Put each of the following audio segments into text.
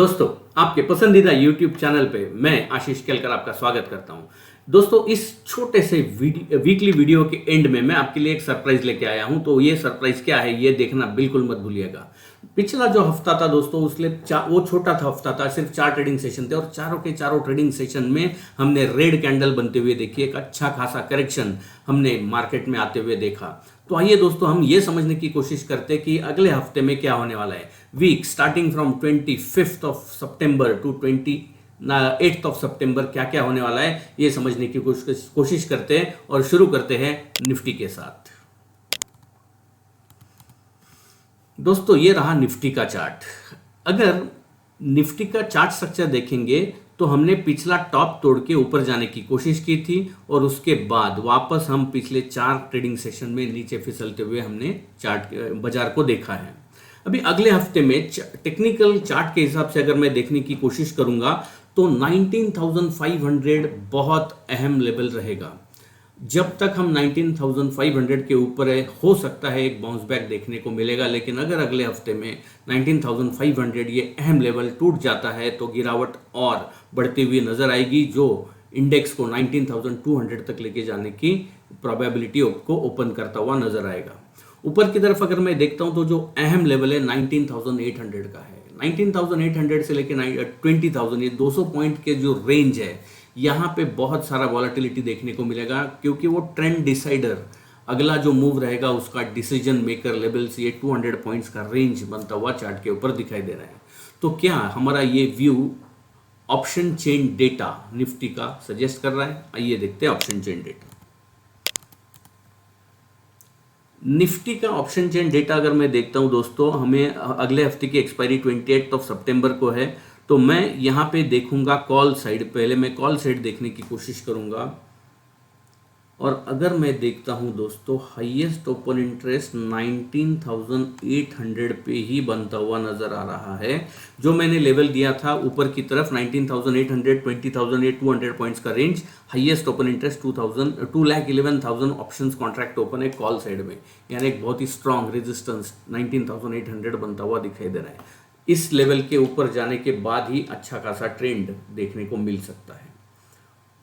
दोस्तों, आपके पसंदीदा YouTube चैनल पे मैं आशीष केलकर आपका स्वागत करता हूं। दोस्तों, इस छोटे से वीकली वीडियो के एंड में मैं आपके लिए एक सरप्राइज लेके आया हूं। तो ये सरप्राइज क्या है, ये देखना बिल्कुल मत भूलिएगा। पिछला जो हफ्ता था दोस्तों, वो छोटा था हफ्ता था, सिर्फ 4 ट्रेडिंग सेशन थे और चारों के चारों ट्रेडिंग सेशन में हमने रेड कैंडल बनते हुए देखी, एक अच्छा खासा करेक्शन हमने मार्केट में आते हुए देखा। तो आइए दोस्तों, हम ये समझने की कोशिश करते हैं कि अगले हफ्ते में क्या होने वाला है। Week starting from 25th of September to 28th of September क्या क्या होने वाला है, ये समझने की कोशिश करते हैं और शुरू करते हैं निफ्टी के साथ। दोस्तों, ये रहा निफ्टी का चार्ट। अगर निफ्टी का चार्ट स्ट्रक्चर देखेंगे तो हमने पिछला टॉप तोड़ के ऊपर जाने की कोशिश की थी और उसके बाद वापस हम पिछले 4 ट्रेडिंग सेशन में नीचे फिसलते हुए हमने चार्ट बाजार को देखा है। अभी अगले हफ्ते में टेक्निकल चार्ट के हिसाब से अगर मैं देखने की कोशिश करूंगा तो 19,500 बहुत अहम लेवल रहेगा। जब तक हम 19,500 के ऊपर है, हो सकता है एक बाउंस बैक देखने को मिलेगा, लेकिन अगर अगले हफ्ते में 19,500 ये अहम लेवल टूट जाता है तो गिरावट और बढ़ती हुई नजर आएगी, जो इंडेक्स को 19,200 तक लेके जाने की प्रोबेबिलिटी को ओपन करता हुआ नजर आएगा। ऊपर की तरफ अगर मैं देखता हूं तो जो अहम लेवल है 19,800 का है। 19,800 से लेके 20,000, ये 200 पॉइंट के जो रेंज है, यहाँ पे बहुत सारा वॉलेटिलिटी देखने को मिलेगा, क्योंकि वो ट्रेंड डिसाइडर अगला जो मूव रहेगा उसका डिसीजन मेकर लेवल्स ये 200 पॉइंट्स का रेंज बनता हुआ चार्ट के ऊपर दिखाई दे रहा है। तो क्या हमारा ये view option chain data Nifty का सजेस्ट कर रहा है? आइए देखते हैं ऑप्शन चेन डेटा। निफ्टी का ऑप्शन चेन डेटा अगर मैं देखता हूं दोस्तों, हमें अगले हफ्ते की एक्सपायरी 28 ऑफ सितंबर को है। तो मैं यहां पे देखूंगा कॉल साइड। पहले मैं कॉल साइड देखने की कोशिश करूंगा और अगर मैं देखता हूं दोस्तों, हाईएस्ट ओपन इंटरेस्ट 19,800 पे ही बनता हुआ नजर आ रहा है। जो मैंने लेवल दिया था ऊपर की तरफ 19,800, 20,200 पॉइंट्स का range, highest open interest 2,11,000 options contract open है कॉल साइड में, यानी एक बहुत ही स्ट्रॉन्ग रेजिस्टेंस 19,800 बनता हुआ दिखाई दे रहा है। इस लेवल के ऊपर जाने के बाद ही अच्छा खासा ट्रेंड देखने को मिल सकता है।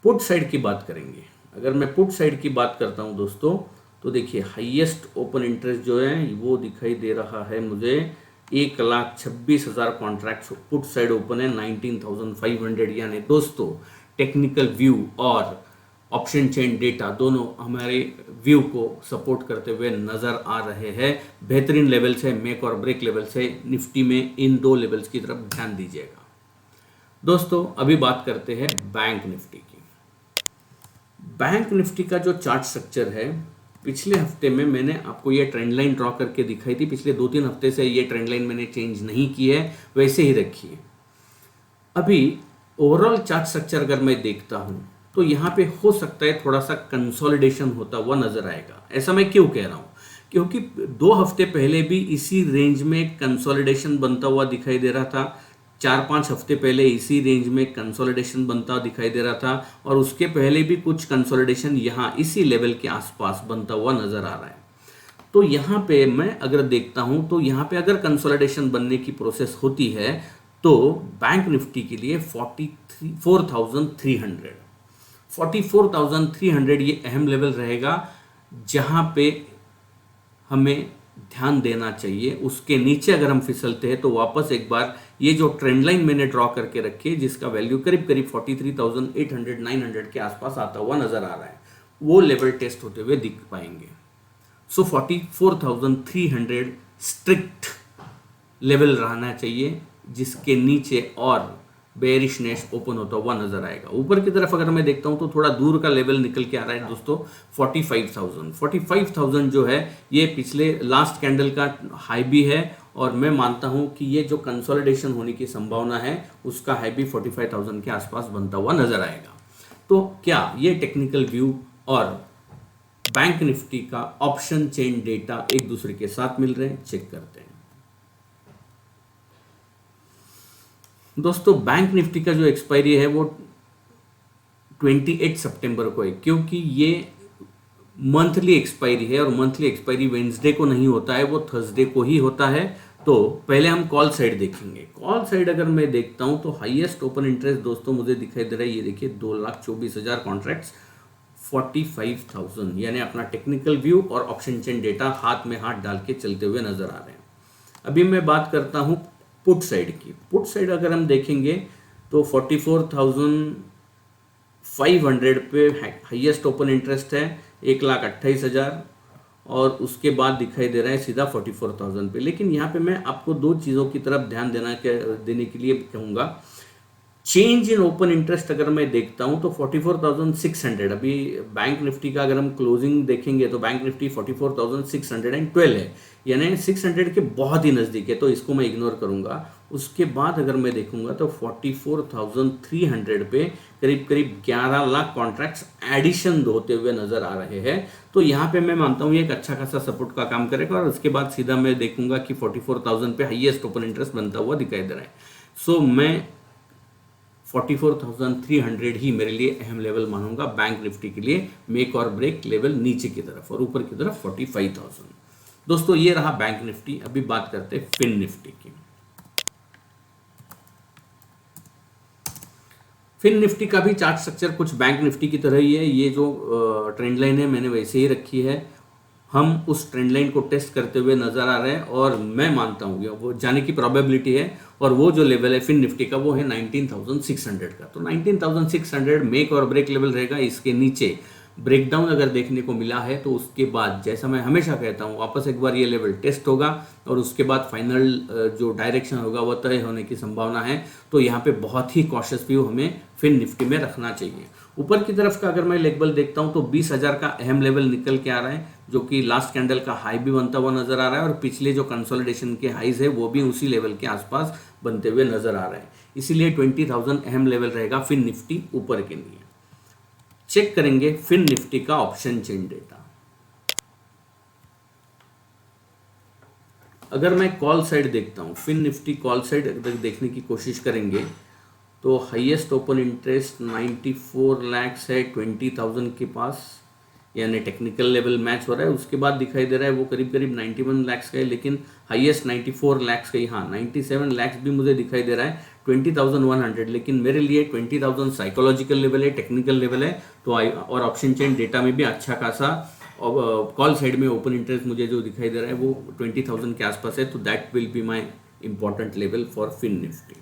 पुट साइड की बात करेंगे। अगर मैं पुट साइड की बात करता हूं दोस्तों, तो देखिए हाईएस्ट ओपन इंटरेस्ट जो है वो दिखाई दे रहा है मुझे 1,26,000 कॉन्ट्रैक्ट पुट साइड ओपन है 19,500। यानी दोस्तों, टेक्निकल व्यू और ऑप्शन चेन डेटा दोनों हमारे व्यू को सपोर्ट करते हुए नजर आ रहे हैं। बेहतरीन लेवल्स है, मेक और ब्रेक लेवल्स है निफ्टी में। इन 2 लेवल्स की तरफ ध्यान दीजिएगा। दोस्तों, अभी बात करते हैं बैंक निफ्टी की। बैंक निफ्टी का जो चार्ट स्ट्रक्चर है, पिछले हफ्ते में मैंने आपको ये ट्रेंड लाइन ड्रॉ करके दिखाई थी। पिछले 2-3 हफ्ते से ये ट्रेंड लाइन मैंने चेंज नहीं की है, वैसे ही रखी है। अभी ओवरऑल चार्ट स्ट्रक्चर अगर मैं देखता हूं तो यहां पे हो सकता है थोड़ा सा कंसोलिडेशन होता हुआ नजर आएगा। ऐसा मैं क्यों कह रहा हूं? क्योंकि 2 हफ्ते पहले भी इसी रेंज में कंसोलिडेशन बनता हुआ दिखाई दे रहा था। 4-5 हफ्ते पहले इसी रेंज में कंसोलिडेशन बनता दिखाई दे रहा था और उसके पहले भी कुछ कंसोलिडेशन यहाँ इसी लेवल के आसपास बनता हुआ नजर आ रहा है। तो यहाँ पे मैं अगर देखता हूँ तो यहाँ पे अगर कंसोलिडेशन बनने की प्रोसेस होती है तो बैंक निफ्टी के लिए 44,300 ये अहम लेवल रहेगा, जहाँ पे हमें ध्यान देना चाहिए। उसके नीचे अगर हम फिसलते हैं तो वापस एक बार ये जो ट्रेंड लाइन मैंने ड्रॉ करके रखी है, जिसका वैल्यू करीब करीब 43,800 900 के आसपास आता हुआ नजर आ रहा है, वो लेवल टेस्ट होते हुए दिख पाएंगे। सो 44,300 स्ट्रिक्ट लेवल रहना चाहिए, जिसके नीचे और बेरिशनेस ओपन होता हुआ नजर आएगा। ऊपर की तरफ अगर मैं देखता हूं तो थोड़ा दूर का लेवल निकल के आ रहा है दोस्तों, 45,000 जो है ये पिछले लास्ट कैंडल का हाई भी है और मैं मानता हूं कि ये जो कंसोलिडेशन होने की संभावना है उसका हाई भी 45,000 के आसपास बनता हुआ नजर आएगा। तो क्या ये टेक्निकल व्यू और बैंक निफ्टी का ऑप्शन चेन डेटा एक दूसरे के साथ मिल रहे हैं? चेक करते हैं। दोस्तों, बैंक निफ्टी का जो एक्सपायरी है वो 28 सितंबर को है, क्योंकि ये मंथली एक्सपायरी है और मंथली एक्सपायरी वेंसडे को नहीं होता है, वो थर्सडे को ही होता है। तो पहले हम कॉल साइड देखेंगे। कॉल साइड अगर मैं देखता हूं तो हाईएस्ट ओपन इंटरेस्ट दोस्तों मुझे दिखाई दे रहा है, ये देखिए 2,24,000 कॉन्ट्रैक्ट्स 45,000, यानी अपना टेक्निकल व्यू और ऑप्शन चेन डेटा हाथ में हाथ डाल के चलते हुए नजर आ रहे हैं। अभी मैं बात करता हूं पुट साइड की। पुट साइड अगर हम देखेंगे तो 44,500 पे हाईएस्ट ओपन इंटरेस्ट है, 1,28,000, और उसके बाद दिखाई दे रहा है सीधा 44,000 पे। लेकिन यहाँ पे मैं आपको दो चीज़ों की तरफ ध्यान देने के लिए कहूँगा। चेंज इन ओपन इंटरेस्ट अगर मैं देखता हूं तो 44,600, अभी बैंक निफ्टी का अगर हम क्लोजिंग देखेंगे तो बैंक निफ्टी 44,612 है, यानी 600 के बहुत ही नज़दीक है, तो इसको मैं इग्नोर करूंगा। उसके बाद अगर मैं देखूंगा तो 44,300 पे करीब करीब 11 लाख कॉन्ट्रैक्ट्स एडिशन होते हुए नजर आ रहे हैं। तो यहाँ पे मैं मानता हूँ ये एक अच्छा खासा सपोर्ट का काम करेगा, और उसके बाद सीधा मैं देखूंगा कि 44,000 पे हाईएस्ट ओपन इंटरेस्ट बनता हुआ दिखाई दे रहा है। सो मैं 44,300 ही मेरे लिए अहम लेवल मानूंगा बैंक निफ्टी के लिए, मेक और ब्रेक लेवल नीचे की तरफ, और ऊपर की तरफ 45,000। दोस्तों ये रहा बैंक निफ्टी। अभी बात करते हैं फिन निफ्टी की। फिन निफ्टी का भी चार्ट स्ट्रक्चर कुछ बैंक निफ्टी की तरह ही है। ये जो ट्रेंड लाइन है मैंने वैसे ही रखी है, हम उस ट्रेंड लाइन को टेस्ट करते हुए नजर आ रहे हैं, और मैं मानता हूँ वो जाने की प्रोबेबिलिटी है, और वो जो लेवल है फिन निफ्टी का वो है 19,600 का। तो 19,600 मेक और ब्रेक लेवल रहेगा। इसके नीचे ब्रेकडाउन अगर देखने को मिला है तो उसके बाद, जैसा मैं हमेशा कहता हूँ, वापस एक बार ये लेवल टेस्ट होगा, और उसके बाद फाइनल जो डायरेक्शन होगा वो तय होने की संभावना है। तो यहाँ पे बहुत ही कॉशियस व्यू हमें फिन निफ्टी में रखना चाहिए। ऊपर की तरफ का अगर मैं लेवल देखता हूँ तो 20,000 का अहम लेवल निकल के आ रहा है, जो कि लास्ट कैंडल का हाई भी बनता हुआ नजर आ रहा है, और पिछले जो कंसोलिडेशन के हाईज है वो भी उसी लेवल के आसपास बनते हुए नजर आ रहे हैं। इसीलिए 20,000 अहम लेवल रहेगा फिन निफ्टी ऊपर के लिए। चेक करेंगे फिन निफ्टी का ऑप्शन चेन डेटा। अगर मैं कॉल साइड देखता हूं, फिन निफ्टी कॉल साइड अगर देखने की कोशिश करेंगे तो हाईएस्ट ओपन इंटरेस्ट 94 लाख है 20,000 के पास, यानी टेक्निकल लेवल मैच हो रहा है। उसके बाद दिखाई दे रहा है वो करीब करीब 91 लाख का है, लेकिन हाईएस्ट 94 लाख का ही, हाँ 97 लाख भी मुझे दिखाई दे रहा है 20,100। लेकिन मेरे लिए 20,000 साइकोलॉजिकल लेवल है, टेक्निकल लेवल है। तो और ऑप्शन चेन डेटा में भी अच्छा खासा कॉल साइड में ओपन इंटरेस्ट मुझे जो दिखाई दे रहा है वो 20,000 के आसपास है। तो that will be my important level for Fin Nifty.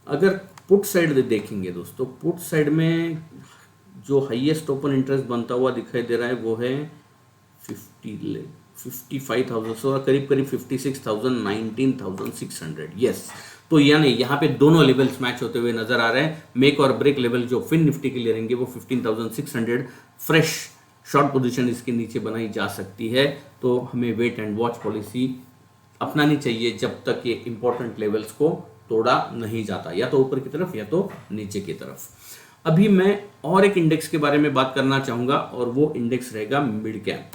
अगर पुट साइड देखेंगे दोस्तों, पुट साइड में जो हाईएस्ट ओपन इंटरेस्ट बनता हुआ दिखाई दे रहा है वो है 55,000, सो करीब करीब 56,000, 19,600। यस, तो यानी यहाँ पे दोनों लेवल्स मैच होते हुए नजर आ रहे हैं। मेक और ब्रेक लेवल जो फिन निफ्टी के लिए रहेंगे वो 15,600। फ्रेश शॉर्ट पोजीशन इसके नीचे बनाई जा सकती है, तो हमें वेट एंड वॉच पॉलिसी अपनानी चाहिए जब तक ये इंपॉर्टेंट लेवल्स को तोड़ा नहीं जाता, या तो ऊपर की तरफ या तो नीचे की तरफ। अभी मैं और एक इंडेक्स के बारे में बात करना चाहूंगा, और वो इंडेक्स रहेगा मिड कैप।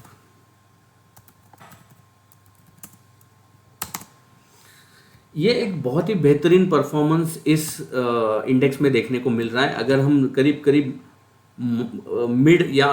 ये एक बहुत ही बेहतरीन परफॉर्मेंस इस इंडेक्स में देखने को मिल रहा है। अगर हम करीब करीब मिड या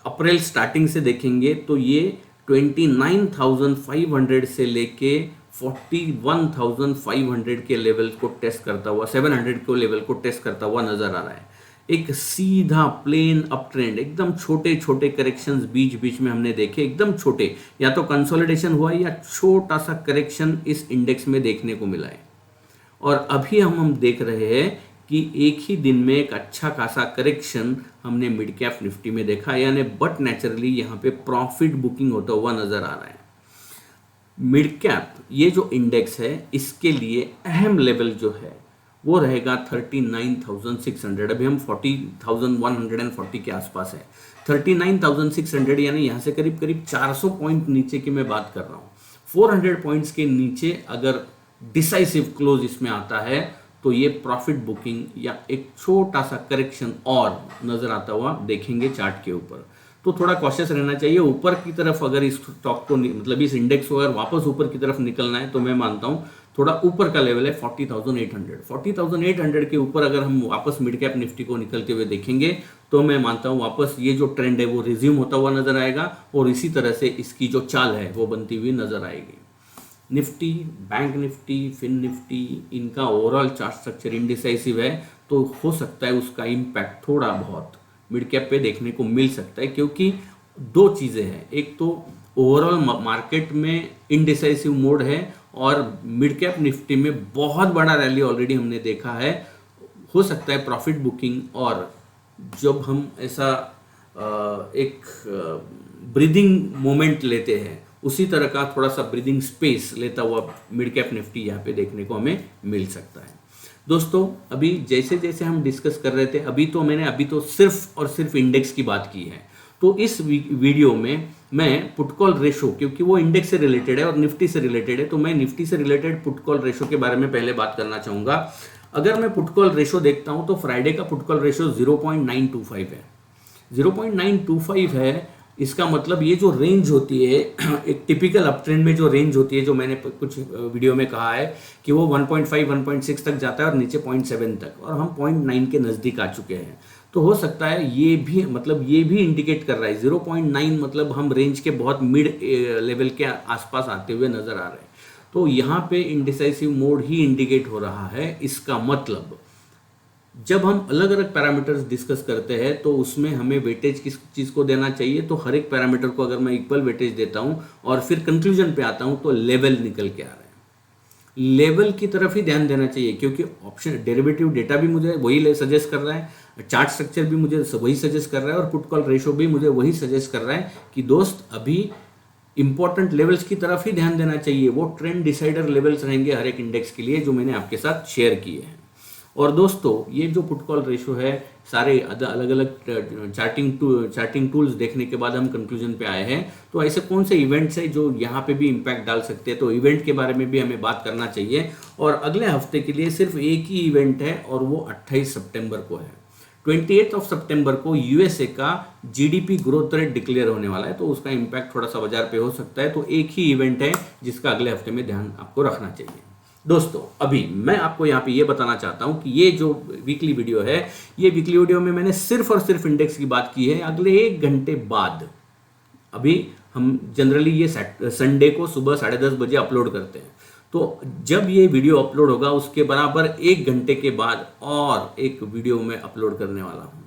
अप्रैल स्टार्टिंग से देखेंगे तो ये 29,500 से लेके 41,500 के लेवल को टेस्ट करता हुआ, 700 को लेवल को टेस्ट करता हुआ नजर आ रहा है। एक सीधा प्लेन अप ट्रेंड, एकदम छोटे छोटे करेक्शंस बीच बीच में हमने देखे, एकदम छोटे, या तो कंसोलिडेशन हुआ या छोटा सा करेक्शन इस इंडेक्स में देखने को मिला है। और अभी हम देख रहे हैं कि एक ही दिन में एक अच्छा खासा करेक्शन हमने मिड कैप निफ्टी में देखा, यानी बट नेचुरली यहाँ पे प्रॉफिट बुकिंग होता हुआ नजर आ रहा है। मिड कैप ये जो इंडेक्स है इसके लिए अहम लेवल जो है वो रहेगा 39,600। अभी हम 40,140 के आसपास है। 39,600 यानी यहाँ से करीब करीब 400 पॉइंट नीचे की मैं बात कर रहा हूँ। 400 पॉइंट्स के नीचे अगर डिसाइसिव क्लोज इसमें आता है तो ये प्रॉफिट बुकिंग या एक छोटा सा करेक्शन और नजर आता हुआ देखेंगे चार्ट के ऊपर। तो थोड़ा कॉशियस रहना चाहिए। ऊपर की तरफ अगर इस स्टॉक को, मतलब इस इंडेक्स को अगर वापस ऊपर की तरफ निकलना है तो मैं मानता हूं थोड़ा ऊपर का लेवल है 40,800। 40,800 के ऊपर अगर हम वापस मिड कैप निफ्टी को निकलते हुए देखेंगे तो मैं मानता हूं वापस ये जो ट्रेंड है वो रिज्यूम होता हुआ नजर आएगा, और इसी तरह से इसकी जो चाल है वो बनती हुई नजर आएगी। निफ्टी, बैंक निफ्टी, फिन निफ्टी, इनका ओवरऑल चार्ट स्ट्रक्चर इंडिसाइसिव है, तो हो सकता है उसका इम्पैक्ट थोड़ा बहुत मिड कैप पे देखने को मिल सकता है, क्योंकि दो चीज़ें हैं, एक तो ओवरऑल मार्केट में इनडिसाइसिव मोड है और मिड कैप निफ्टी में बहुत बड़ा रैली ऑलरेडी हमने देखा है। हो सकता है प्रॉफिट बुकिंग, और जब हम ऐसा एक ब्रीदिंग मोमेंट लेते हैं, उसी तरह का थोड़ा सा ब्रीदिंग स्पेस लेता हुआ मिड कैप निफ्टी यहाँ पे देखने को हमें मिल सकता है। दोस्तों, अभी जैसे जैसे हम डिस्कस कर रहे थे, मैंने तो सिर्फ और सिर्फ इंडेक्स की बात की है। तो इस वीडियो में मैं पुट कॉल रेशो, क्योंकि वो इंडेक्स से रिलेटेड है और निफ्टी से रिलेटेड है, तो मैं निफ्टी से रिलेटेड पुट कॉल रेशो के बारे में पहले बात करना चाहूँगा। अगर मैं पुट कॉल रेशो देखता हूँ तो फ्राइडे का पुट कॉल रेशो 0.925 है। 0.925 है, इसका मतलब ये जो रेंज होती है एक टिपिकल अप ट्रेंड में जो रेंज होती है, जो मैंने कुछ वीडियो में कहा है कि वो 1.5 1.6 तक जाता है और नीचे 0.7 तक, और हम 0.9 के नज़दीक आ चुके हैं। तो हो सकता है ये भी इंडिकेट कर रहा है 0.9, मतलब हम रेंज के बहुत मिड लेवल के आसपास आते हुए नजर आ रहे हैं। तो यहाँ पे इंडिसाइसिव मोड ही इंडिकेट हो रहा है। इसका मतलब जब हम अलग अलग पैरामीटर्स डिस्कस करते हैं तो उसमें हमें वेटेज किस चीज़ को देना चाहिए, तो हर एक पैरामीटर को अगर मैं इक्वल वेटेज देता हूँ और फिर कंक्लूजन पे आता हूँ तो लेवल निकल के आ रहा है। लेवल की तरफ ही ध्यान देना चाहिए, क्योंकि ऑप्शन डेरिवेटिव डेटा भी मुझे वही सजेस्ट कर रहा है, चार्ट स्ट्रक्चर भी मुझे वही सजेस्ट कर रहा है और पुट कॉल रेशो भी मुझे वही सजेस्ट कर रहा है कि दोस्त अभी इंपॉर्टेंट लेवल्स की तरफ ही ध्यान देना चाहिए। वो ट्रेंड डिसाइडर लेवल्स रहेंगे हर एक इंडेक्स के लिए, जो मैंने आपके साथ शेयर किए हैं। और दोस्तों, ये जो पुट कॉल रेशो है, सारे अलग अलग चार्टिंग टूल्स देखने के बाद हम कंक्लूजन पे आए हैं। तो ऐसे कौन से इवेंट्स हैं जो यहाँ पे भी इम्पैक्ट डाल सकते हैं, तो इवेंट के बारे में भी हमें बात करना चाहिए। और अगले हफ्ते के लिए सिर्फ एक ही इवेंट है और वो 28 सितंबर को है। 28 सितंबर को यूएसए का जीडीपी ग्रोथ रेट डिक्लेयर होने वाला है, तो उसका इम्पैक्ट थोड़ा सा बाजार पे हो सकता है। तो एक ही इवेंट है जिसका अगले हफ्ते में ध्यान आपको रखना चाहिए। दोस्तों, अभी मैं आपको यहाँ पे ये बताना चाहता हूँ कि ये जो वीकली वीडियो है, ये वीकली वीडियो में मैंने सिर्फ और सिर्फ इंडेक्स की बात की है। अगले 1 घंटे बाद, अभी हम जनरली ये संडे को सुबह 10:30 बजे अपलोड करते हैं, तो जब ये वीडियो अपलोड होगा उसके बराबर 1 घंटे के बाद और एक वीडियो में अपलोड करने वाला हूँ।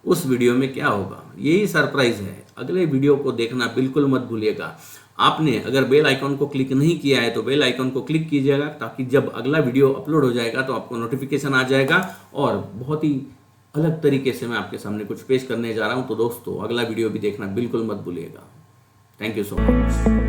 उस वीडियो में क्या होगा, यही सरप्राइज है। अगले वीडियो को देखना बिल्कुल मत भूलिएगा। आपने अगर बेल आइकॉन को क्लिक नहीं किया है तो बेल आइकॉन को क्लिक कीजिएगा, ताकि जब अगला वीडियो अपलोड हो जाएगा तो आपको नोटिफिकेशन आ जाएगा और बहुत ही अलग तरीके से मैं आपके सामने कुछ पेश करने जा रहा हूं। तो दोस्तों, अगला वीडियो भी देखना बिल्कुल मत भूलिएगा। Thank you so much.